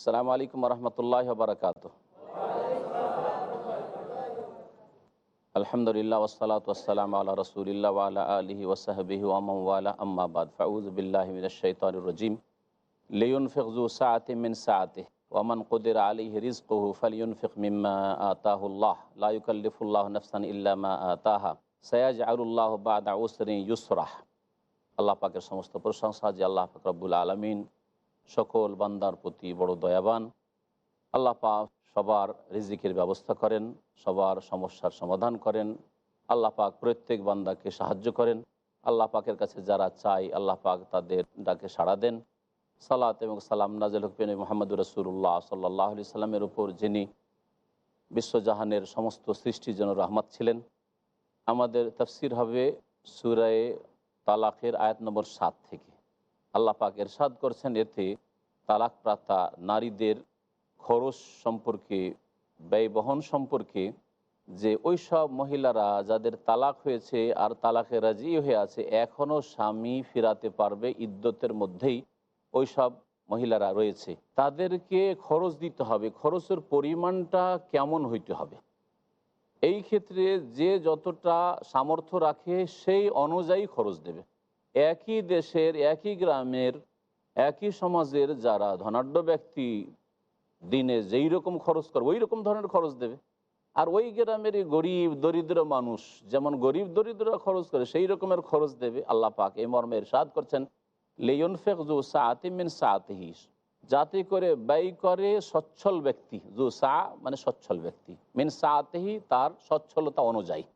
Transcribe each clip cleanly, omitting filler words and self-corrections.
আসসালামু আলাইকুম রহমতুল্লাহ বারকাত। আলহামদুলিল্লাহ ওয়াসসালাতু ওয়াসসালামু আলা রাসূলিল্লাহ ওয়া আলা আলিহি ওয়া সাহবিহি ওয়া মান ওয়ালা, আম্মা বাদ। ফাউযু বিল্লাহি মিনাশ শাইতানির রাজীম। লিয়ুনফিক যু সাআতিন মিন সাআতিহি ওয়া মান কুদিরা আলাইহি রিজকুহু ফালইউনফিক মিম্মা আতাহুল্লাহ লা ইউকাল্লিফুল্লাহু নাফসান ইল্লা মা আতাহা সায়াজআলুল্লাহু বা'দা উসরিন ইউসরা। আল্লাহ পাকের সমস্ত প্রশংসা যে আল্লাহ পাক রব্বুল আলামিন সকল বান্দার প্রতি বড় দয়াবান। আল্লাহ পাক সবার রিজিকের ব্যবস্থা করেন, সবার সমস্যার সমাধান করেন। আল্লাহ পাক প্রত্যেক বান্দাকে সাহায্য করেন। আল্লাহ পাকের কাছে যারা চায় আল্লাহ পাক তাদের ডাকে সাড়া দেন। সালাত এবং সালাম নাজিল হোক মুহাম্মদুর রাসূলুল্লাহ সাল্লাল্লাহু আলাইহি সাল্লামের উপর, যিনি বিশ্বজাহানের সমস্ত সৃষ্টির জন্য রহমত ছিলেন। আমাদের তাফসির হবে সূরা তালাকের আয়াত নম্বর 7 থেকে। আল্লাহ পাক ইরশাদ করছেন, এতে তালাক প্রাপ্তা নারীদের খরচ সম্পর্কে, ব্যয়বহন সম্পর্কে, যে ওই সব মহিলারা যাদের তালাক হয়েছে আর তালাকে রাজি হয়ে আছে, এখনও স্বামী ফিরাতে পারবে, ইদ্যতের মধ্যেই ওই সব মহিলারা রয়েছে, তাদেরকে খরচ দিতে হবে। খরচের পরিমাণটা কেমন হইতে হবে? এই ক্ষেত্রে যে যতটা সামর্থ্য রাখে সেই অনুযায়ী খরচ দেবে। একই দেশের, একই গ্রামের, একই সমাজের যারা ধনাঢ্য ব্যক্তি দিনে যেই রকম খরচ করবে ওই রকম ধরনের খরচ দেবে। আর ওই গ্রামেরই গরিব দরিদ্র মানুষ যেমন গরিব দরিদ্ররা খরচ করে সেই রকমের খরচ দেবে। আল্লাহ পাক এই মর্মে ইরশাদ করছেন, লিয়ুনফিক যু সাআতিন মিন সাআতিহি, যাতে করে ব্যয় করে সচ্ছল ব্যক্তি। যু সা মানে সচ্ছল ব্যক্তি, মিন সাআতিহি তার সচ্ছলতা অনুযায়ী।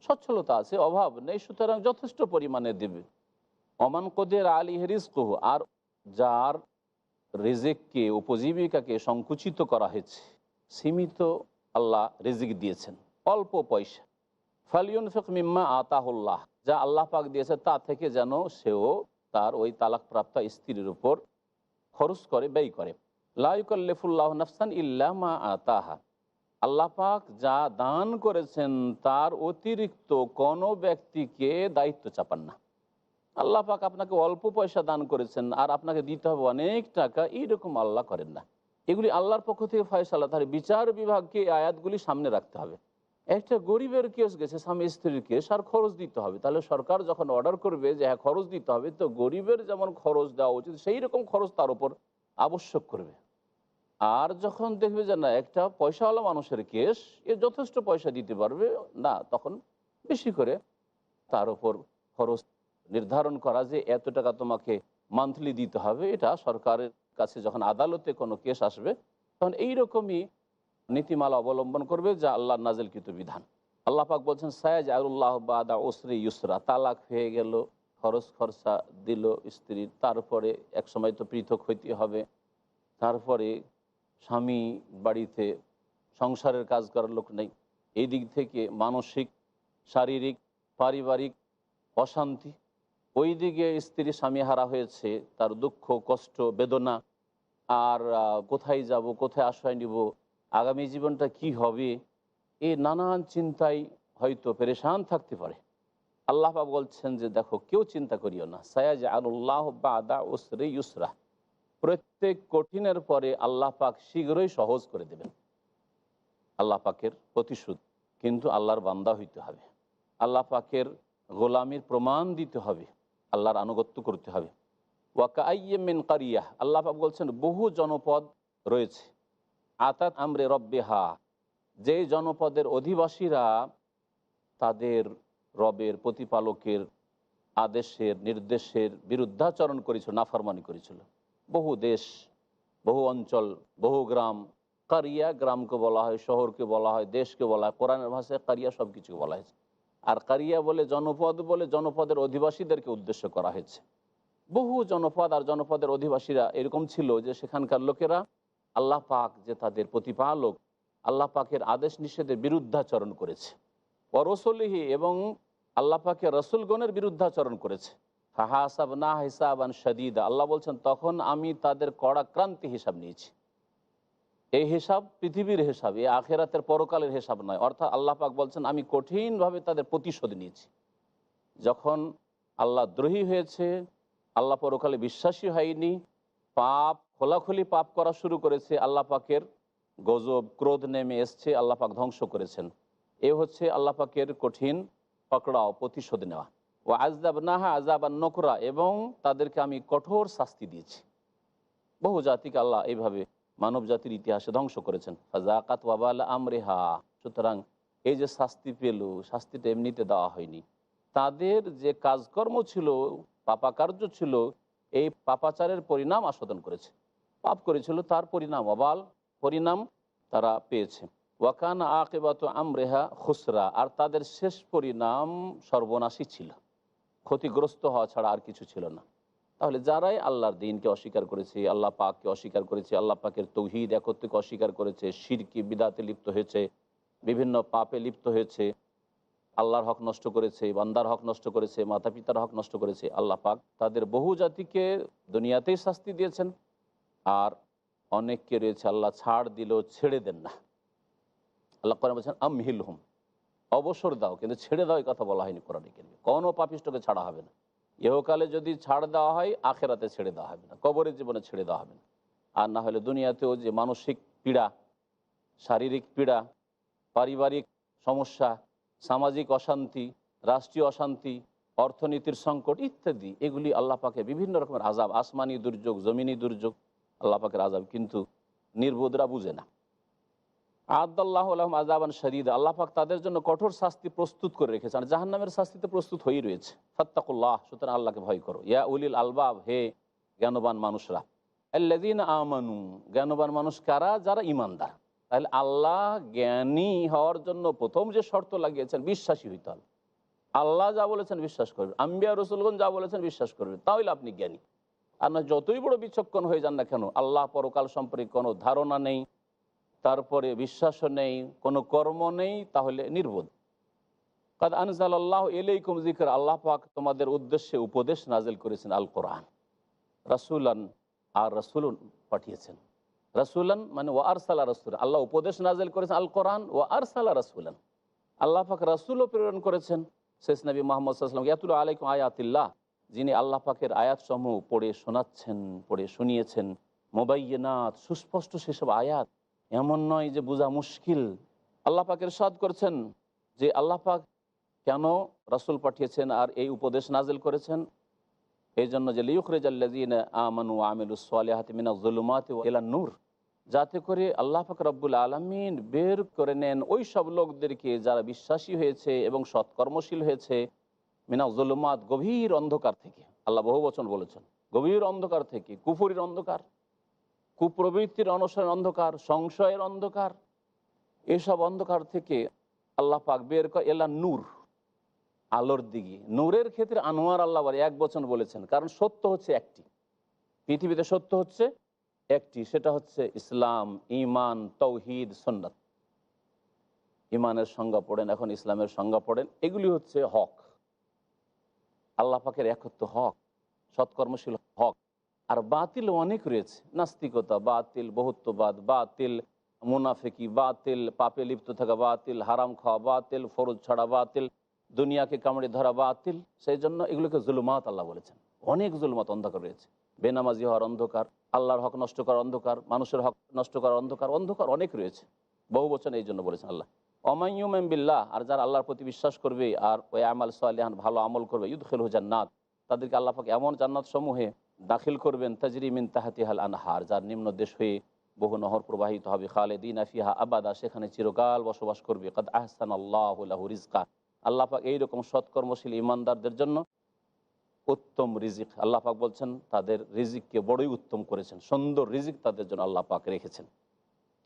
সচ্ছলতা আছে, অভাব নেই, সুতরাং যথেষ্ট পরিমাণে দেবে। ওমান কুদিরা আলাইহি রিজকুহু, আর যার রিজিককে, উপজীবিকাকে সংকুচিত করা হয়েছে, সীমিত আল্লাহ রিজিক দিয়েছেন, অল্প পয়সা, ফালইউনফিক মিম্মা আতাহুল্লাহ, যা আল্লাহ পাক দিয়েছে তা থেকে যেন সেও তার ওই তালাকপ্রাপ্তা স্ত্রীর উপর খরচ করে, ব্যয় করে। লা ইউকাল্লিফুল্লাহু নাফসান ইল্লা মা আতাহা, আল্লাহ পাক যা দান করেছেন তার অতিরিক্ত কোনো ব্যক্তিকে দায়িত্ব চাপান না। আল্লাহ পাক আপনাকে অল্প পয়সা দান করেছেন আর আপনাকে দিতে হবে অনেক টাকা, এইরকম আল্লাহ করেন না। এগুলি আল্লাহর পক্ষ থেকে ফয়সালা। তাহলে বিচার বিভাগকে এই আয়াতগুলি সামনে রাখতে হবে। একটা গরিবের কেস গেছে, স্বামী স্ত্রীর কেস, আর খরচ দিতে হবে। তাহলে সরকার যখন অর্ডার করবে যে হ্যাঁ খরচ দিতে হবে, তো গরিবের যেমন খরচ দেওয়া উচিত সেই রকম খরচ তার উপর আবশ্যক করবে। আর যখন দেখবে যে না একটা পয়সাওয়ালা মানুষের কেস, এ যথেষ্ট পয়সা দিতে পারবে না, তখন বেশি করে তার উপর খরচ নির্ধারণ করা যে এত টাকা তোমাকে মান্থলি দিতে হবে। এটা সরকারের কাছে যখন আদালতে কোনো কেস আসবে তখন এইরকমই নীতিমালা অবলম্বন করবে, যা আল্লাহ নাজিলকৃত বিধান। আল্লাহ পাক বলছেন, সায়াজআলুল্লাহু বা'দা উসরি ইউসরা, তালাক হয়ে গেল, খরচ খরচা দিল স্ত্রীর, তারপরে এক সময় তো পৃথক হইতে হবে, তারপরে স্বামী বাড়িতে সংসারের কাজ করার লোক নেই, এই দিক থেকে মানসিক, শারীরিক, পারিবারিক অশান্তি, ওই দিকে স্ত্রী স্বামী হারা হয়েছে, তার দুঃখ কষ্ট বেদনা, আর কোথায় যাব, কোথায় আশ্রয় নিব, আগামী জীবনটা কি হবে, এই নানান চিন্তায় হয়তো পেরেশান থাকতে পারে। আল্লাহ পাক বলছেন যে দেখো, কেউ চিন্তা করিও না, সায়াজআলুল্লাহু বা'দা উসরি ইউসরা, প্রত্যেক কঠিনের পরে আল্লাহ পাক শীঘ্রই সহজ করে দেবেন। আল্লাহ পাকের প্রতিশোধ, কিন্তু আল্লাহর বান্দা হইতে হবে, আল্লাহ পাকের গোলামির প্রমাণ দিতে হবে, আল্লাহর আনুগত্য করতে হবে। ওয়াকাইয়্যিম মিন কারিয়াহ, আল্লাহ পাক বলছেন বহু জনপদ রয়েছে, আতাত আমরে রব্বিহা, যে জনপদের অধিবাসীরা তাদের রবের, প্রতিপালকের আদেশের, নির্দেশের বিরুদ্ধাচরণ করেছিল, নাফরমানি করেছিল। বহু দেশ, বহু অঞ্চল, বহু গ্রাম, কারিয়া গ্রামকে বলা হয়, শহরকে বলা হয়, দেশকে বলা হয়, কোরআনের ভাষায় কারিয়া সব কিছুকে বলা হয়েছে। আর কারিয়া বলে জনপদ বলে জনপদের অধিবাসীদেরকে উদ্দেশ্য করা হয়েছে। বহু জনপদ আর জনপদের অধিবাসীরা এরকম ছিল যে সেখানকার লোকেরা আল্লাহ পাক যে তাদের প্রতিপালক, আল্লাহ পাকের আদেশ নিষেধের বিরুদ্ধাচরণ করেছে, অরসলিহি এবং আল্লাহ পাকের রসুলগণের বিরুদ্ধাচরণ করেছে। ফাহাসাবনা হিসাবান শাদীদা, আল্লাহ বলছেন তখন আমি তাদের কড়া ক্রান্তি হিসাব নিয়েছি। এই হিসাব পৃথিবীর হিসাব, এই আখেরাতের পরকালের হিসাব নয়। অর্থাৎ আল্লাহ পাক বলছেন আমি কঠিনভাবে তাদের প্রতিশোধ নিয়েছি। যখন আল্লাহ দ্রোহী হয়েছে, আল্লাহ পরকালে বিশ্বাসী হয়নি, পাপ খোলাখুলি পাপ করা শুরু করেছে, আল্লাহ পাকের গজব ক্রোধ নেমে এসছে, আল্লাহ পাক ধ্বংস করেছেন। এ হচ্ছে আল্লাহ পাকের কঠিন পকড়াও, প্রতিশোধ নেওয়া। ও আজদাবনাহা আযাবান নকরা, এবং তাদেরকে আমি কঠোর শাস্তি দিয়েছি। বহু জাতিকে আল্লাহ এইভাবে মানব জাতির ইতিহাসে ধ্বংস করেছেন। ফাযাকাত ওয়াবাল আমরিহা, সুতরাং এই যে শাস্তি পেল, শাস্তিটা এমনিতে দেওয়া হয়নি। তাদের যে কাজকর্ম ছিল, পাপাকার্য ছিল, এই পাপাচারের পরিণাম আস্বাদন করেছে। পাপ করেছিল তার পরিণাম, অবাল পরিণাম তারা পেয়েছে। ওয়াকানা আকিবাত আমরিহা খুসরা, আর তাদের শেষ পরিণাম সর্বনাশী ছিল, ক্ষতিগ্রস্ত হওয়া ছাড়া আর কিছু ছিল না। তাহলে যারাই আল্লাহর দ্বীনকে অস্বীকার করেছে, আল্লাহ পাককে অস্বীকার করেছে, আল্লাহ পাকের তৌহিদ একত্বকে অস্বীকার করেছে, শিরকি বিদাতে লিপ্ত হয়েছে, বিভিন্ন পাপে লিপ্ত হয়েছে, আল্লাহর হক নষ্ট করেছে, বান্দার হক নষ্ট করেছে, মাতা পিতার হক নষ্ট করেছে, আল্লাহ পাক তাদের বহু জাতিকে দুনিয়াতেই শাস্তি দিয়েছেন। আর অনেককে রয়েছে আল্লাহ ছাড় দিলেও ছেড়ে দেন না। আল্লাহ কোরআনে বলছেন আমহিলহুম, অবসর দাও, কিন্তু ছেড়ে দাও এই কথা বলা হয়নি কোরআনে। কিন্তু কোনো পাপিষ্টকে ছাড়া হবে না। ইহকালে যদি ছাড় দেওয়া হয়, আখেরাতে ছেড়ে দেওয়া হবে না, কবরের জীবনে ছেড়ে দেওয়া হবে না। আর না হলে দুনিয়াতেও যে মানসিক পীড়া, শারীরিক পীড়া, পারিবারিক সমস্যা, সামাজিক অশান্তি, রাষ্ট্রীয় অশান্তি, অর্থনীতির সংকট ইত্যাদি, এগুলি আল্লাহ পাকে বিভিন্ন রকমের আযাব, আসমানি দুর্যোগ, জমিনি দুর্যোগ, আল্লাহ পাকের আযাব, কিন্তু নির্বোধরা বুঝে না। আদাল্লাহু লাহুম আযাবান শাদীদা, আল্লাহ পাক তাদের জন্য কঠোর শাস্তি প্রস্তুত করে রেখেছেন। আর জাহান্নামের শাস্তিতে প্রস্তুত হয়েই রয়েছে। ফাত্তাকুল্লাহ, সুতরাং আল্লাহকে ভয় করো। ইয়া উলিল আলবাব, হে জ্ঞানবান মানুষরা। আল্লাযীনা আমানু, জ্ঞানবান মানুষ কারা? যারা ঈমানদার। তাহলে আল্লাহ জ্ঞানী হওয়ার জন্য প্রথম যে শর্ত লাগিয়েছেন, বিশ্বাসী হইতে হবে। আল্লাহ যা বলেছেন বিশ্বাস করবেন, আম্বিয়া রসুলগণ যা বলেছেন বিশ্বাস করবেন, তাহলে আপনি জ্ঞানী। আর না যতই বড় বিচক্ষণ হয়ে যান না কেন, আল্লাহ পরকাল সম্পর্কে কোনো ধারণা নেই, তারপরে বিশ্বাসও নেই, কোনো কর্ম নেই, তাহলে নির্বোধ। কাদ আনজালাল্লাহু ইলাইকুম যিকরা, আল্লাহ পাক তোমাদের উদ্দেশ্যে উপদেশ নাজিল করেছেন আল কোরআন। রাসূলান, আর রাসূলুন পাঠিয়েছেন। রাসূলান মানে ওয়া আরসালা রাসূলান, আল্লাহ উপদেশ নাজিল করেছেন আল কোরআন, ওয়া আরসালা রাসূলান, আল্লাহ পাক রাসূলও প্রেরণ করেছেন শেষ নবী মুহাম্মদ সাল্লাল্লাহু আলাইহি ওয়াসাল্লাম, ইয়াতুলু আলাইকুম আয়াতিল্লাহ, যিনি আল্লাহ পাকের আয়াতসমূহ পড়ে শোনাচ্ছেন, পড়ে শুনিয়েছেন। মুবায়্যিনাত, সুস্পষ্ট সেসব আয়াত, এমন নয় যে বোঝা মুশকিল। আল্লাহ পাক ইরশাদ করছেন যে আল্লাহ পাক কেন রাসূল পাঠিয়েছেন আর এই উপদেশ নাজিল করেছেন, এই জন্য যে লিয়ুখরিজাল্লাযীনা আমানু ওয়া আমিলুস সালিহাতি মিনাজ যুলুমাতি ইলান নূর, যাতে করে আল্লাহ পাক রব্বুল আলামিন বের করে নেন ওই সব লোকদেরকে যারা বিশ্বাসী হয়েছে এবং সৎকর্মশীল হয়েছে, মিনাজ যুলুমাত, গভীর অন্ধকার থেকে। আল্লাহ বহু বচন বলেছেন, গভীর অন্ধকার থেকে, কুফরির অন্ধকার, কুপ্রবৃত্তির অনুসরণ অন্ধকার, সংশয়ের অন্ধকার, এসব অন্ধকার থেকে আল্লাহ পাক বের করে এলা নূর, আলোর দিকে। নূরের ক্ষেত্রে আনোয়ার আল্লাহ এক বচন বলেছেন, কারণ সত্য হচ্ছে একটি, পৃথিবীতে সত্য হচ্ছে একটি, সেটা হচ্ছে ইসলাম, ঈমান, তাওহীদ, সুন্নাত। ঈমানের সংজ্ঞা পড়েন, এখন ইসলামের সংজ্ঞা পড়েন, এগুলি হচ্ছে হক, আল্লাহ পাকের একত্ব হক, সৎকর্মশীল হক। আর বাতিল অনেক রয়েছে, নাস্তিকতা বাতিল, বহুত্ববাদ বাতিল, মুনাফিকি বাতিল, পাপে লিপ্ত থাকা বাতিল, হারাম খাওয়া বাতিল, ফরজ ছাড়া বাতিল, দুনিয়াকে কামড়ে ধরা বাতিল। সেই জন্য এগুলোকে জুলুমাত আল্লাহ বলেছেন। অনেক জুলুমাত, অন্ধকার রয়েছে, বেনামাজি হওয়ার অন্ধকার, আল্লাহর হক নষ্ট করার অন্ধকার, মানুষের হক নষ্ট করার অন্ধকার, অন্ধকার অনেক রয়েছে, বহু বচন এই জন্য বলেছেন আল্লাহ। ওমাইয়ুমিন বিল্লাহ, আর যারা আল্লাহর প্রতি বিশ্বাস করবে আর ওই আমাল সালিহান, ভালো আমল করবে, ইউদখিলহু জান্নাত, তাদেরকে আল্লাহ পাক এমন জান্নাত সমূহে দাখিল করবেন, তাজরি মিন তাহতিহাল আনহার, যার নিম্ন দেশ হয়ে বহু নহর প্রবাহিত হবে, খালিদিনা ফিহা আবাদা, সেখানে চিরকাল বসবাস করবে। কাদ আহসানাল্লাহু লাহু রিজকা, আল্লাহ পাক এইরকম সৎকর্মশীল ইমানদারদের জন্য উত্তম রিজিক, আল্লাহ পাক বলছেন তাদের রিজিককে বড়ই উত্তম করেছেন, সুন্দর রিজিক তাদের জন্য আল্লাহ পাক রেখেছেন।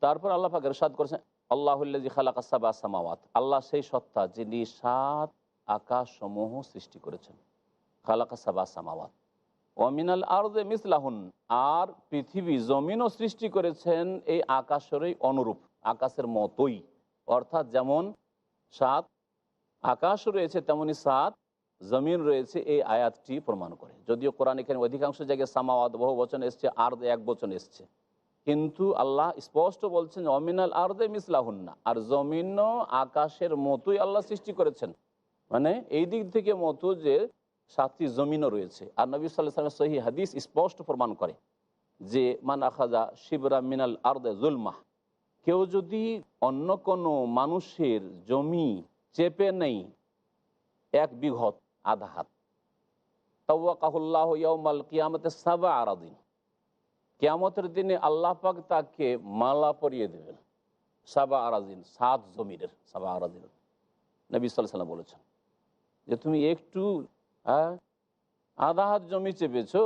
তারপর আল্লাহ পাক ইরশাদ করেছেন আল্লাহুল্লাযী খালাকাস সাবআ সামাওয়াত, আল্লাহ সেই সত্তা যিনি 7 আকাশ সমূহ সৃষ্টি করেছেন। খালাকাস সাবআ সামাওয়াত ওয়া মিনাল আরদি মিসলাহুন, আর পৃথিবী জমিনও সৃষ্টি করেছেন এই আকাশেরই অনুরূপ, আকাশের মতোই, অর্থাৎ যেমন 7 আকাশ রয়েছে তেমনি 7 জমিন রয়েছে, এই আয়াতটি প্রমাণ করে। যদিও কোরআন এখানে অধিকাংশ জায়গায় সামাওয়াত বহু বচন এসছে, আরদ এক বচন এসছে, কিন্তু আল্লাহ স্পষ্ট বলছেন অমিনাল আরদে মিসলাহুন্না, আর জমিনও আকাশের মতোই আল্লাহ সৃষ্টি করেছেন। মানে এই দিক থেকে মতো যে 7টি জমিনও রয়েছে। আর নবী সাল্লাল্লাহু আলাইহি ওয়াসাল্লামের সহিহ হাদিস স্পষ্ট প্রমাণ করে যে মান আখাজা শিবরা মিনাল আরদে জুলমাহ, কেউ যদি অন্য কোনো মানুষের জমি চেপে নেই 1 বিঘত আধা হাত, তাওয়াকাহুল্লাহু ইয়াউমাল কিয়ামতে সাবা আরাদিন, কিয়ামতের দিনে আল্লাহ পাক তাকে মালা পরিয়ে দেবেন সাবা আরাদিন, 7 জমিনের, সাবা আরাদিন। নবী সাল্লাল্লাহু আলাইহি ওয়াসাল্লাম বলেছেন যে তুমি একটু আধা হাত জমি চেপেছো,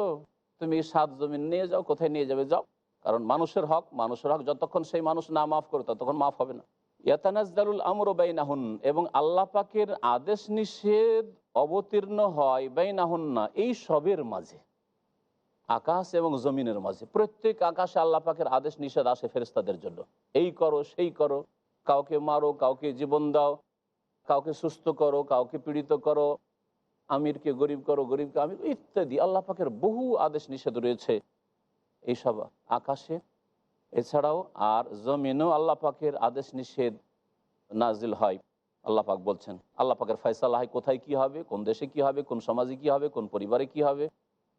তুমি 7 জমিন নিয়ে যাও, কোথায় নিয়ে যাবে যাও। কারণ মানুষের হক যতক্ষণ সেই মানুষ না মাফ করে ততক্ষণ মাফ হবে না। ইয়াতানাজ্জালুল আমরু বাইনাহুন, এবং আল্লাহ পাকের আদেশ নিষেধ অবতীর্ণ হয় বাইনাহুন্না, এই সবের মাঝে, আকাশ এবং জমিনের মাঝে। প্রত্যেক আকাশে আল্লাহ পাকের আদেশ নিষেধ আসে ফেরেশতাদের জন্য, এই করো সেই করো, কাউকে মারো, কাউকে জীবন দাও, কাউকে সুস্থ করো, কাউকে পীড়িত করো, আমিরকে গরিব করো, গরিবকে আমির, ইত্যাদি আল্লাহ পাকের বহু আদেশ নিষেধ রয়েছে এইসব আকাশে। এছাড়াও আর জমিনেও আল্লাহ পাকের আদেশ নিষেধ নাজিল হয়। আল্লাহ পাক বলছেন, আল্লাহ পাকের ফয়সালা হয় কোথায় কি হবে, কোন দেশে কি হবে, কোন সমাজে কি হবে, কোন পরিবারে কি হবে,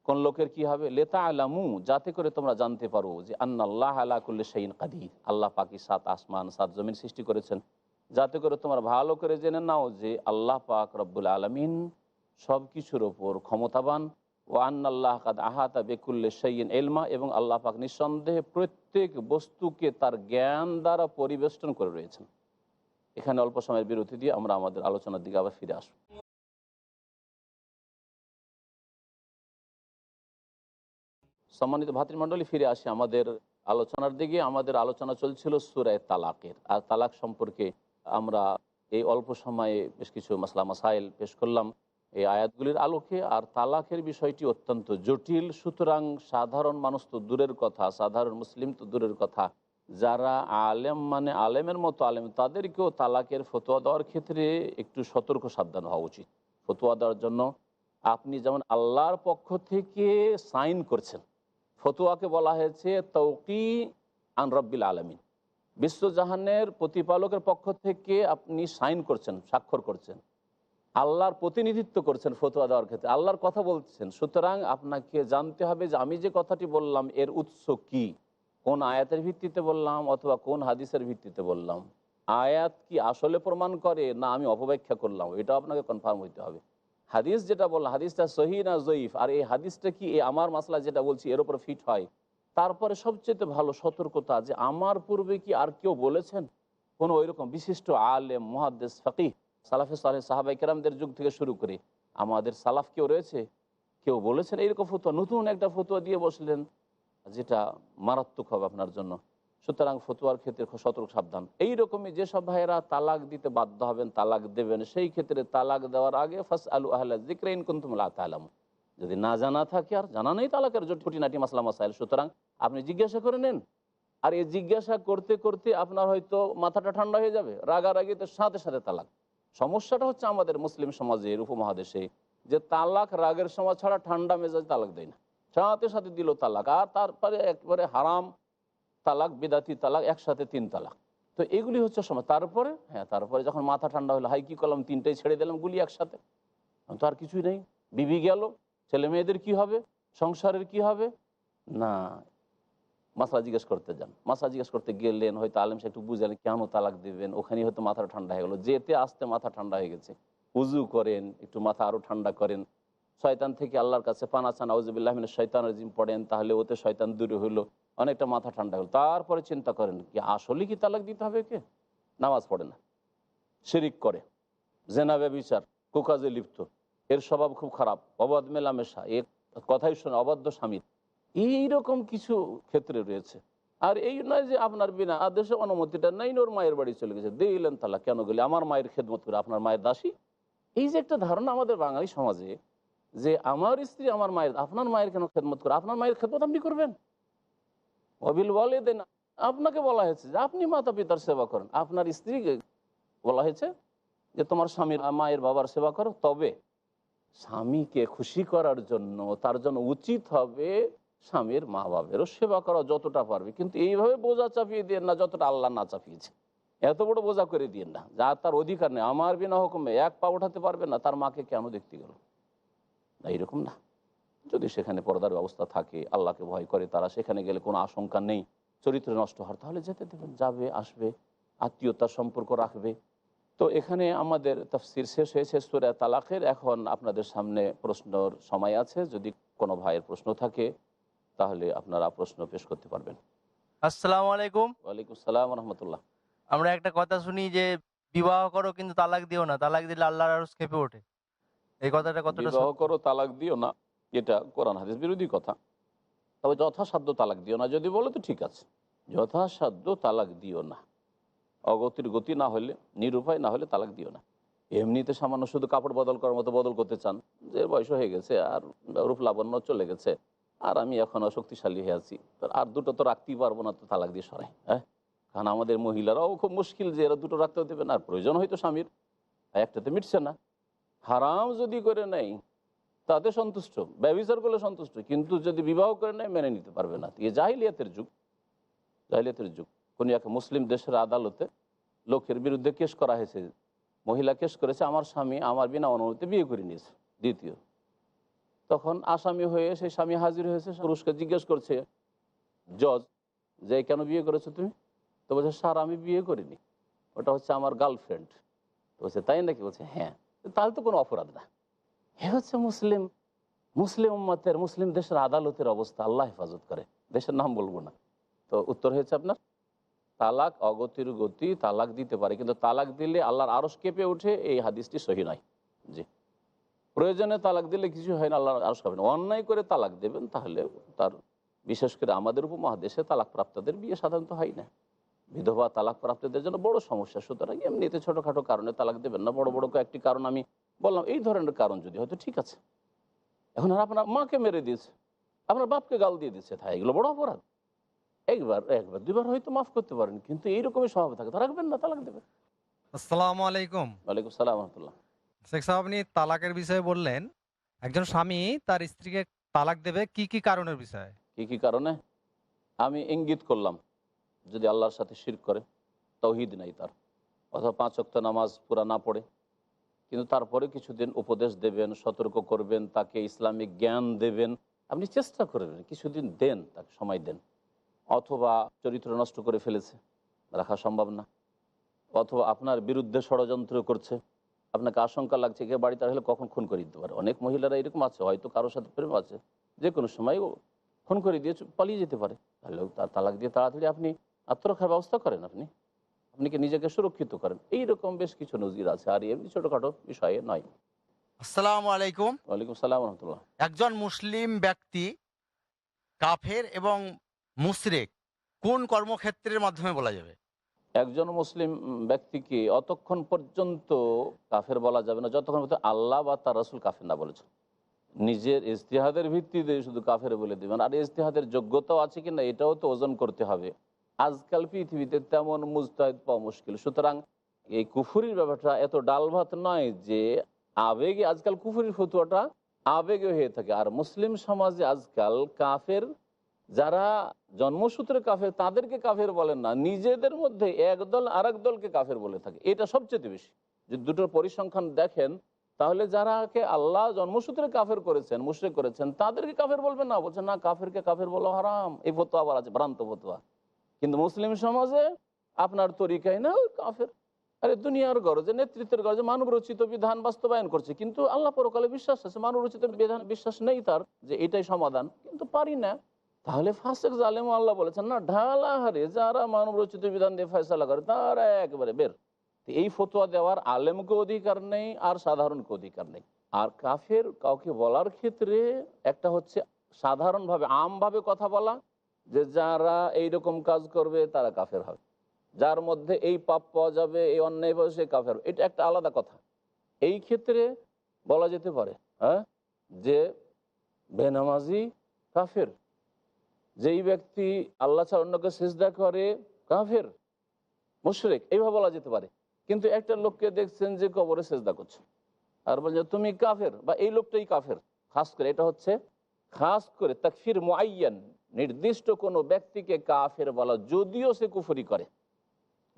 কোন লোকের কি হবে। লেতা আলামু, যাতে করে তোমরা জানতে পারো যে আন্নাল্লাহ আলা কুল্লি শাইইন কাদির, আল্লাহ পাকই 7 আসমান 7 জমিন সৃষ্টি করেছেন, যাতে করে তোমরা ভালো করে জেনে নাও যে আল্লাহ পাক রব্বুল আলামিন সব কিছুর ওপর ক্ষমতাবান। ও আন্নাল্লাহ কাদ আহাতা বিকুল্লি শাইইন ইলমা, এবং আল্লাহ পাক নিঃসন্দেহে প্রত্যেক বস্তুকে তার জ্ঞান দ্বারা পরিবেষ্টন করে রয়েছেন। এখানে অল্প সময়ের বিরতি দিয়ে আমরা আমাদের আলোচনার দিকে আবার ফিরে আসব। সম্মানিত ভাতৃমণ্ডলী, ফিরে আসি আমাদের আলোচনার দিকে। আমাদের আলোচনা চলছিল সূরা তালাকের, আর তালাক সম্পর্কে আমরা এই অল্প সময়ে বেশ কিছু মাসলা মাসাইল পেশ করলাম এই আয়াতগুলির আলোকে। আর তালাকের বিষয়টি অত্যন্ত জটিল, সুতরাং সাধারণ মানুষ তো দূরের কথা, সাধারণ মুসলিম তো দূরের কথা, যারা আলেম মানে আলেমের মতো আলেম, তাদেরকেও তালাকের ফতোয়া দেওয়ার ক্ষেত্রে একটু সতর্ক সাবধান হওয়া উচিত। ফতোয়া দেওয়ার জন্য আপনি যেমন আল্লাহর পক্ষ থেকে সাইন করছেন, ফতোয়াকে বলা হয়েছে তৌকি আন রব্বিল আলামিন, বিশ্বজাহানের প্রতিপালকের পক্ষ থেকে আপনি সাইন করছেন, স্বাক্ষর করছেন, আল্লাহর প্রতিনিধিত্ব করছেন ফতোয়া দেওয়ার ক্ষেত্রে, আল্লাহর কথা বলছেন। সুতরাং আপনাকে জানতে হবে যে আমি যে কথাটি বললাম এর উৎস কি, কোন আয়াতের ভিত্তিতে বললাম অথবা কোন হাদিসের ভিত্তিতে বললাম, আয়াত কি আসলে প্রমাণ করে না আমি অপব্যাখ্যা করলাম, এটা আপনাকে কনফার্ম হইতে হবে। হাদিস যেটা বললাম হাদিসটা সহি না জয়ীফ, আর এই হাদিসটা কি এই আমার মাসলা যেটা বলছি এর উপর ফিট হয়। তারপরে সবচেয়ে ভালো সতর্কতা যে আমার পূর্বে কি আর কেউ বলেছেন, কোনো ওইরকম বিশিষ্ট আলেম, মুহাদ্দিস, ফাকিহ, সালাফে সালেহ, সাহাবায়ে কেরামদের যুগ থেকে শুরু করে আমাদের সালাফ কেউ রয়েছে, কেউ বলেছেন এইরকম ফতোয়া, নতুন একটা ফতোয়া দিয়ে বসলেন যেটা মারাত্মক হবে আপনার জন্য। সুতরাং ফতোয়ার ক্ষেত্রে খুব সতর্ক সাবধান। এইরকমই যেসব ভাইয়েরা তালাক দিতে বাধ্য হবেন, তালাক দেবেন, সেই ক্ষেত্রে তালাক দেওয়ার আগে ফাস আলু আহলা যিকরি ইন কুনতুম লা তা'লামুন, যদি না জানা থাকে, আর জানা নেই তালাকের খুঁটিনাটি মাসলা মাসাইল, সুতরাং আপনি জিজ্ঞাসা করে নেন। আর এই জিজ্ঞাসা করতে করতে আপনার হয়তো মাথাটা ঠান্ডা হয়ে যাবে, রাগারাগিতে সাথে সাথে তালাক। সমস্যাটা হচ্ছে আমাদের মুসলিম সমাজের, উপমহাদেশে, যে তালাক রাগের সময় ছাড়া ঠান্ডা মেজাজ তালাক দেয় না, সাথে সাথে দিল তালাক, আর তারপরে একবারে হারাম তালাক, বিদাতি তালাক, একসাথে 3 তালাক। তো এগুলি হচ্ছে সময়। তারপরে যখন মাথা ঠান্ডা হলো, হাই কি করলাম, 3টাই ছেড়ে দিলাম গুলি একসাথে, তো আর কিছুই নেই, বিবি গেল, ছেলে মেয়েদের কি হবে, সংসারের কি হবে না, মাসলা জিজ্ঞেস করতে যান। মাসলা জিজ্ঞেস করতে গেলেন, হয়তো আলেম সাহেব একটু বুঝালেন কেন তালাক দেবেন, ওখানেই হয়তো মাথা ঠান্ডা হয়ে গেলো, যেতে আসতে মাথা ঠান্ডা হয়ে গেছে। উজু করেন, একটু মাথা আরও ঠান্ডা করেন, শয়তান থেকে আল্লাহর কাছে পানা চান, আউযুবিল্লাহি মিনাশ শাইতানির রাজিম পড়েন, তাহলে ওতে শয়তান দূরে হলো, অনেকটা মাথা ঠান্ডা হলো। তারপরে চিন্তা করেন কি আসলে কি তালাক দিতে হবে, কে নামাজ পড়ে না, শিরিক করে, জেনা ব্যভিচার, কুকাজে লিপ্ত, এর স্বভাব খুব খারাপ, অবাধ মেলামেশা, এর কথাই শোনে, অবাধ্য স্বামীর, এইরকম কিছু ক্ষেত্রে রয়েছে। আর এই নয় যে আপনার বিনা আদেশে অনুমতিটা নেই, ওর মায়ের বাড়ি চলে গেছে, দিলেন তালাক, কেন গেলে আমার মায়ের খেদমত করে, আপনার মায়ের দাসী। এই যে একটা ধারণা আমাদের বাঙালি সমাজে, যে আমার স্ত্রী আমার মায়ের, আপনার মায়ের কেন খেদমত করে, আপনার মায়ের খেদমত আপনি করবেন, অবিল বলে দেন। আপনাকে বলা হয়েছে যে আপনি মাতা পিতার সেবা করেন, আপনার স্ত্রীকে বলা হয়েছে যে তোমার স্বামীর মায়ের বাবার সেবা করো। তবে স্বামীকে খুশি করার জন্য তার জন্য উচিত হবে স্বামীর মা বাবারও সেবা করা যতটা পারবে, কিন্তু এইভাবে বোঝা চাপিয়ে দিয়ে না যতটা আল্লাহ না চাপিয়েছে, এত বড় বোঝা করে দিয়ে না, যা তার অধিকার নেই, আমার বিনা হুকুমে 1 পা ওঠাতে পারবে না, তার মাকে কেন দেখতে গেল না, এইরকম না। যদি সেখানে পর্দার ব্যবস্থা থাকে, আল্লাহকে ভয় করে, তারা সেখানে গেলে কোনো আশঙ্কা নেই চরিত্র নষ্ট হওয়ার, তাহলে যেতে দেবেন, যাবে আসবে, আত্মীয়তার সম্পর্ক রাখবে। তো এখানে আমাদের তাফসির শেষ হয়েছে সূরা তালাকের। এখন আপনাদের সামনে প্রশ্নর সময় আছে, যদি কোনো ভাইয়ের প্রশ্ন থাকে তাহলে আপনারা প্রশ্ন পেশ করতে পারবেন। আসসালামু আলাইকুম। ওয়ালাইকুম সালাম রহমতুল্লাহ। আমরা একটা কথা শুনি যে বিবাহ করো কিন্তু তালাক দিও না, তালাক দিলে আল্লাহর আরশ কেঁপে ওঠে। এই কথাটা কতটা বিবাহ সত্য? করো তালাক দিও না, এটা কোরআন হাদিস বিরোধী কথা। তবে যথাসাধ্য তালাক দিও না যদি বলে তো ঠিক আছে, যথাসাধ্য তালাক দিও না। অগতির গতি না হলে, নিরুপায় না হলে তালাক দিও না। এমনিতে সামান্য শুধু কাপড় বদল করার মতো বদল করতে চান, যে বয়স হয়ে গেছে আর রূপ লাবণ্য চলে গেছে আর আমি এখনও শক্তিশালী হয়ে আছি, তো আর দুটো তো রাখতেই পারবো না, তো তালাক দিয়ে সরাই। হ্যাঁ, কারণ আমাদের মহিলারাও খুব মুশকিল যে এরা দুটো রাখতে দেবে না, আর প্রয়োজন হয়তো স্বামীর, একটাতে মিটছে না। হারাম যদি করে নেয় তাতে সন্তুষ্ট, ব্যভিচার করলে সন্তুষ্ট, কিন্তু যদি বিবাহ করে নেয় মেনে নিতে পারবে না। এ জাহিলিয়াতের যুগ, জাহিলিয়াতের যুগ। কোন এক মুসলিম দেশের আদালতে লোকের বিরুদ্ধে কেস করা হয়েছে, মহিলা কেস করেছে আমার স্বামী আমার বিনা অনুমতিতে বিয়ে করে নিয়েছে দ্বিতীয়। তখন আসামি হয়ে সেই স্বামী হাজির হয়েছে, পুরুষকে জিজ্ঞেস করছে জজ যে কেন বিয়ে করেছো তুমি? তো বলছে স্যার আমি বিয়ে করিনি, ওটা হচ্ছে আমার গার্লফ্রেন্ড। তো বলছে তাই নাকি? বলছে হ্যাঁ। তাহলে তো কোনো অপরাধ না। এ হচ্ছে মুসলিম, মুসলিম উম্মতের, মুসলিম দেশের আদালতের অবস্থা। আল্লাহ হেফাজত করে, দেশের নাম বলবো না। তো উত্তর হয়েছে আপনার তালাক অগতির গতি, তালাক দিতে পারে, কিন্তু তালাক দিলে আল্লাহর আরশ কেঁপে ওঠে, এই হাদিসটি সহি নয়। জি, প্রয়োজনে তালাক দিলে কিছু হয় না, আল্লাহর আরশ কাঁপে না। অন্যায় করে তালাক দেবেন তাহলে তার, বিশেষ করে আমাদের উপমহাদেশে তালাক প্রাপ্তদের বিয়ে সাধারণত হয় না। বিধবা তালাক প্রাপ্তদের জন্য বড় সমস্যা। সুতরাং এমনিতে ছোটোখাটো কারণে তালাক দেবেন না, বড় বড় কয়েকটি কারণ আমি বললাম, এই ধরনের কারণ যদি হয়তো ঠিক আছে। এখন আর আপনার মাকে মেরে দিয়েছে, আপনার বাপকে গাল দিয়ে দিচ্ছে, তাই এগুলো বড় অপরাধ। একবার একবার দুইবার হয়তো মাফ করতে পারেন, কিন্তু এইরকমই স্বভাব থাকে তা রাখবেন না, তালাক দেবেন। আসসালামু আলাইকুম। ওয়ালাইকুম সালাম রহমতুল্লাহ। শেখ সাহেব, আপনি তালাকের বিষয়ে বললেন। একজন স্বামী তার স্ত্রীকে তালাক দেবে কি কি কারণের বিষয়ে? কি কি কারণে? আমি ইঙ্গিত করলাম, যদি আল্লাহর সাথে শিরক করে, তাওহীদ নাই তার, অথবা 5 ওয়াক্ত নামাজ পুরা না পড়ে, কিন্তু তারপরে কিছুদিন উপদেশ দেবেন, সতর্ক করবেন, তাকে ইসলামিক জ্ঞান দেবেন, আপনি চেষ্টা করবেন, কিছুদিন দেন, তাকে সময় দেন। অথবা চরিত্র নষ্ট করে ফেলেছে, রাখা সম্ভব না, অথবা আপনার বিরুদ্ধে ষড়যন্ত্র করছে, আপনাকে আশঙ্কা লাগছে কে বাড়িতে আসলে কখন খুন করে দিতে পারে। অনেক মহিলারা এরকম আছে, হয়তো কারোর সাথে প্রেম আছে, যে কোনো সময় ও খুন করে দিয়ে পালিয়ে যেতে পারে। তাহলে তার তালাক দিয়ে তাড়াতাড়ি আপনি আত্মরক্ষার ব্যবস্থা করেন, আপনি আপনিকে নিজেকে সুরক্ষিত করেন। এইরকম বেশ কিছু নজির আছে, আর এমনি ছোটোখাটো বিষয়ে নয়। আসসালামু আলাইকুম। ওয়ালাইকুম সালাম রহমতুল্লাহ। একজন মুসলিম ব্যক্তি কাফের এবং মুশরিক কোন কর্মক্ষেত্রের মাধ্যমে বলা যাবে? একজন মুসলিম ব্যক্তিকে অতক্ষণ পর্যন্ত কাফের বলা যাবে না যতক্ষণ পর্যন্ত আল্লাহ বা তার রাসূল কাফের না বলেছেন। নিজের ইজতিহাদের ভিত্তিতে শুধু কাফের বলে দেবেন, আর ইজতিহাদের যোগ্যতাও আছে কিনা এটাও তো ওজন করতে হবে। আজকাল পৃথিবীতে তেমন মুজতাহিদ পাওয়া মুশকিল। সুতরাং এই কুফুরির ব্যাপারটা এত ডাল ভাত নয় যে আবেগে, আজকাল কুফুরির ফতুয়াটা আবেগে হয়ে থাকে। আর মুসলিম সমাজে আজকাল কাফের যারা জন্মসূত্রে কাফের তাদেরকে কাফের বলেন না, নিজেদের মধ্যে একদল আর এক দলকে কাফের বলে থাকে। এটা সবচেয়ে বেশি। যদি দুটোর পরিসংখ্যান দেখেন তাহলে যারাকে আল্লাহ জন্মসূত্রে কাফের করেছেন, মুশরিক করেছেন, তাদেরকে কাফের বলবেন না, বলছেন না কাফেরকে কাফের বলা হারাম। এই ফতোয়া আবার আছে, ভ্রান্ত ফতোয়া। কিন্তু মুসলিম সমাজে আপনার তরিকায় না ওই কাফের। আরে দুনিয়ার গরজে, নেতৃত্বের গরজে মানব রচিত বিধান বাস্তবায়ন করছে, কিন্তু আল্লাহ পরকালে বিশ্বাস আছে, মানব রচিত বিধান বিশ্বাস নেই তার যে এটাই সমাধান, কিন্তু পারি না। তাহলে ফাসেক জালেম আল্লাহ বলেছেন না, ঢালা হারে যারা মানব রচিত বিধান দিয়ে ফয়সালা করে তারা একেবারে বের। এই ফতোয়া দেওয়ার আলেমকে অধিকার নেই, আর সাধারণকে অধিকার নেই। আর কাফের কাউকে বলার ক্ষেত্রে একটা হচ্ছে সাধারণভাবে আমভাবে কথা বলা, যে যারা এইরকম কাজ করবে তারা কাফের হবে, যার মধ্যে এই পাপ পাওয়া যাবে, এই অন্যায় পাওয়া সে কাফের, এটা একটা আলাদা কথা। এই ক্ষেত্রে বলা যেতে পারে হ্যাঁ, যে বেনামাজি কাফের, যেই ব্যক্তি আল্লাহ ছাড়া অন্যকে সিজদা করে কাফের, মুশরিক, এইভাবে বলা যেতে পারে। কিন্তু একটা লোককে দেখছেন যে কবরে সিজদা করছে, আর বলছে তুমি কাফের, বা এই লোকটাই কাফের, খাস করে এটা হচ্ছে খাস করে তাকফির মুআয়্যান, নির্দিষ্ট কোনো ব্যক্তিকে কাফের বলা, যদিও সে কুফরি করে,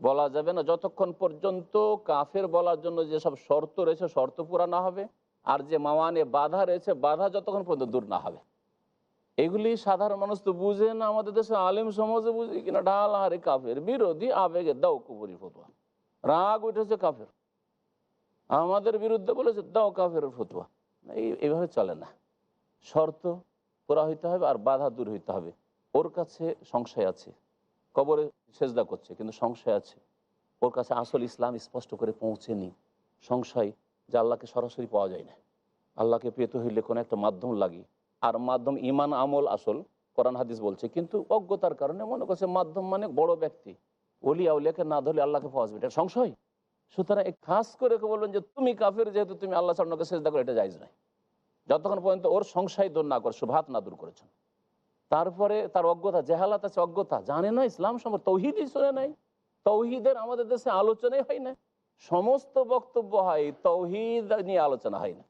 বলা যাবে না যতক্ষণ পর্যন্ত কাফের বলার জন্য যেসব শর্ত রয়েছে শর্ত পুরা না হবে, আর যে মাওয়ানে বাধা রয়েছে, বাধা যতক্ষণ পর্যন্ত দূর না হবে। এগুলি সাধারণ মানুষ তো বুঝে না, আমাদের দেশে আলেম সমাজে বুঝে কিনা ঢাল হারে কাফের বিরোধী, আবেগে দাও কুপুরি ফতোয়া, রাগ উঠেছে কাফের, আমাদের বিরুদ্ধে বলেছে দাও কাফের ফতোয়া। এইভাবে চলে না। শর্ত পুরা হইতে হবে আর বাধা দূর হইতে হবে। ওর কাছে সংশয় আছে, কবরে সেজদা করছে কিন্তু সংশয় আছে, ওর কাছে আসল ইসলাম স্পষ্ট করে পৌঁছেনি, সংশয় যে আল্লাহকে সরাসরি পাওয়া যায় না, আল্লাহকে পেতে হইলে কোনো একটা মাধ্যম লাগে, আর মাধ্যম ইমান আমল আসল কোরআন হাদিস বলছে, কিন্তু অজ্ঞতার কারণে মনে করছে মাধ্যম মানে বড় ব্যক্তি, ওলি আউলিয়াকে না ধরলে আল্লাহকে পাওয়া যাবে, এটা সংশয়। সুতরাং এই খাস করে বলবেন যে তুমি কাফের, যেহেতু তুমি আল্লাহ সামনে সেজদা করো, এটা জায়েজ নয় যতক্ষণ পর্যন্ত ওর সংশয় দূর না করে, শুভাত না দূর করেছেন। তারপরে তার অজ্ঞতা, জেহালাত আছে, অজ্ঞতা, জানে না ইসলাম সম্পর্কে, তৌহিদই শুনে নাই, তৌহিদের আমাদের দেশে আলোচনাই হয় না, সমস্ত বক্তব্য হয় তৌহিদ নিয়ে আলোচনা হয় না,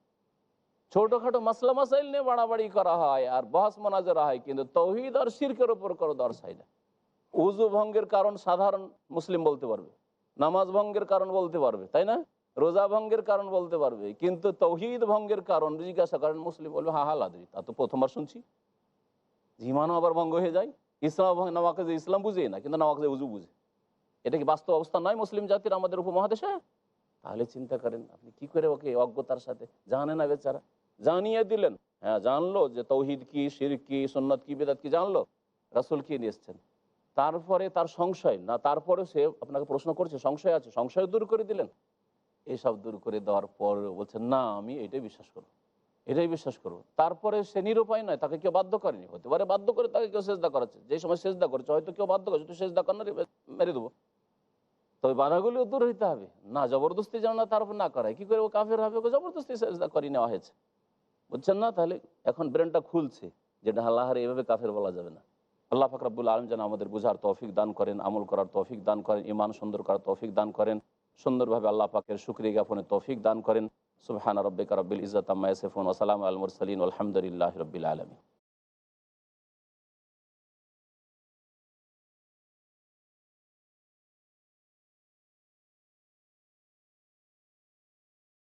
ছোটখাটো মাসলা মাসাইল নিয়ে বাড়াবাড়ি করা হয় আর বহাস মোনাজারা হয়, কিন্তু তৌহিদ আর শিরকের ওপর কোনো দর্শ হয় না। উজু ভঙ্গের কারণ সাধারণ মুসলিম বলতে পারবে, নামাজ ভঙ্গের কারণ বলতে পারবে, তাই না, রোজা ভঙ্গের কারণ বলতে পারবে, কিন্তু তৌহিদ ভঙ্গের কারণ জিজ্ঞাসা করেন মুসলিম বলবে হা হা লাদরি, তা তো প্রথমবার শুনছি। ইমানও আবার ভঙ্গ হয়ে যায়, ইসলাম নামাকে যে ইসলাম বুঝে না, কিন্তু নামাকে যে উজু বুঝে। এটা কি বাস্তব অবস্থা নয় মুসলিম জাতির আমাদের উপমহাদেশে? তাহলে চিন্তা করেন আপনি কি করে ওকে অজ্ঞতার সাথে, জানে না বেচারা, জানিয়ে দিলেন, হ্যাঁ জানলো যে তৌহিদ কি, শিরক কি, সুন্নত কি, বেদাত কি জানলো, রাসূল কি নিয়ে এসছেন, তারপরে তার সংশয় না, তারপরে সে আপনাকে প্রশ্ন করছে, সংশয় আছে, সংশয় দূর করে দিলেন। এইসব দূর করে দেওয়ার পর বলছেন না আমি এটাই বিশ্বাস করবো, এটাই বিশ্বাস করবো, তারপরে সে নিরুপায় নয়, তাকে কেউ বাধ্য করেনি, হতে পারে বাধ্য করে তাকে কেউ সেজদা করাচ্ছে, যে সময় সেজদা করেছে হয়তো কেউ বাধ্য করেছে, তুই সেজদা কর না, মেরে দেবো, তবে বাধাগুলিও দূর হইতে হবে, না জবরদস্তি যেন না তার উপর না করায়, কি করে ও কাফের হবে, ওকে জবরদস্তি সেজদা করিয়ে নেওয়া হয়েছে, বুঝছেন না? তাহলে এখন ব্রেনটা খুলছে, যেটা আল্লাহর এইভাবে কাফের বলা যাবে না। আল্লাহ পাক রব্বুল আলামিন যেন আমাদের বুঝার তৌফিক দান করেন, আমল করার তৌফিক দান করেন, ঈমান সুন্দর করার তৌফিক দান করেন, সুন্দরভাবে আল্লাহ পাকের শুকরিয়া জ্ঞাপনের তৌফিক দান করেন। সুবহানা রাব্বিকা রাব্বিল ইজ্জাতি আম্মা ইয়াসিফুন ওয়া সালামুন আলাল মুরসালিন ওয়া আলহামদুলিল্লাহি রাব্বিল আলামিন।